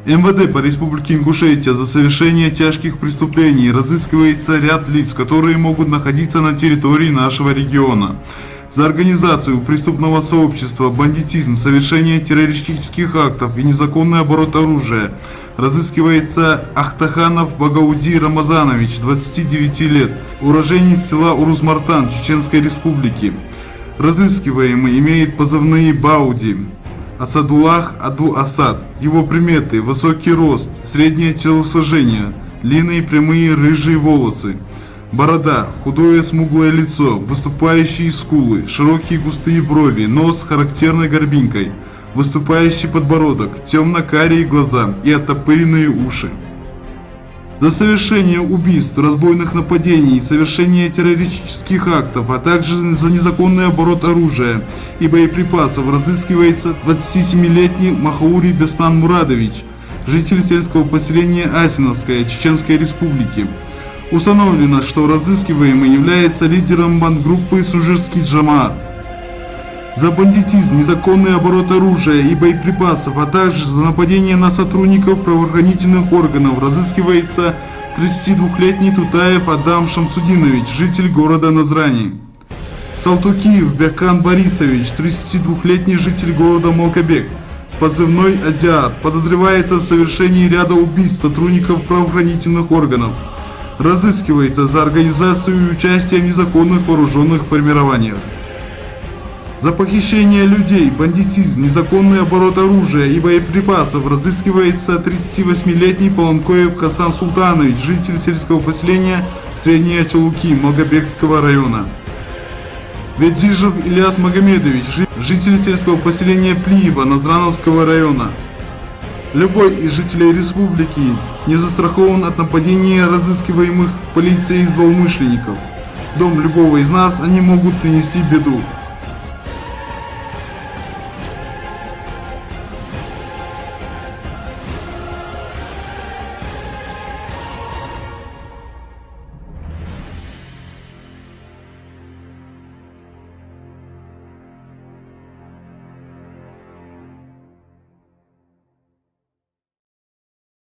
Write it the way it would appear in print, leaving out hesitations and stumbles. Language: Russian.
МВД по Республике Ингушетия за совершение тяжких преступлений разыскивается ряд лиц, которые могут находиться на территории нашего региона. За организацию преступного сообщества, бандитизм, совершение террористических актов и незаконный оборот оружия разыскивается Ахтаханов Багауди Рамазанович, 29 лет, уроженец села Урус-Мартан Чеченской Республики. Разыскиваемый имеет позывные Бауди. Асадуллах Аду Асад. Его приметы: высокий рост, среднее телосложение, длинные прямые рыжие волосы, борода, худое смуглое лицо, выступающие скулы, широкие густые брови, нос с характерной горбинкой, выступающий подбородок, темно-карие глаза и оттопыренные уши. За совершение убийств, разбойных нападений, совершение террористических актов, а также за незаконный оборот оружия и боеприпасов разыскивается 27-летний Махаури Беслан Мурадович, житель сельского поселения Асиновская Чеченской Республики. Установлено, что разыскиваемый является лидером бандгруппы Сужирский Джамаат. За бандитизм, незаконный оборот оружия и боеприпасов, а также за нападение на сотрудников правоохранительных органов разыскивается 32-летний Тутаев Адам Шамсудинович, житель города Назрани. Салтукиев Бекан Борисович, 32-летний житель города Малкобек, позывной «Азиат», подозревается в совершении ряда убийств сотрудников правоохранительных органов. Разыскивается за организацию и участие в незаконных вооруженных формированиях. За похищение людей, бандитизм, незаконный оборот оружия и боеприпасов разыскивается 38-летний Полонкоев Хасан Султанович, житель сельского поселения Средние Чалуки Малгобекского района. Веджижев Ильяс Магомедович, житель сельского поселения Плиева Назрановского района. Любой из жителей республики не застрахован от нападения разыскиваемых полицией злоумышленников. В дом любого из нас они могут принести беду.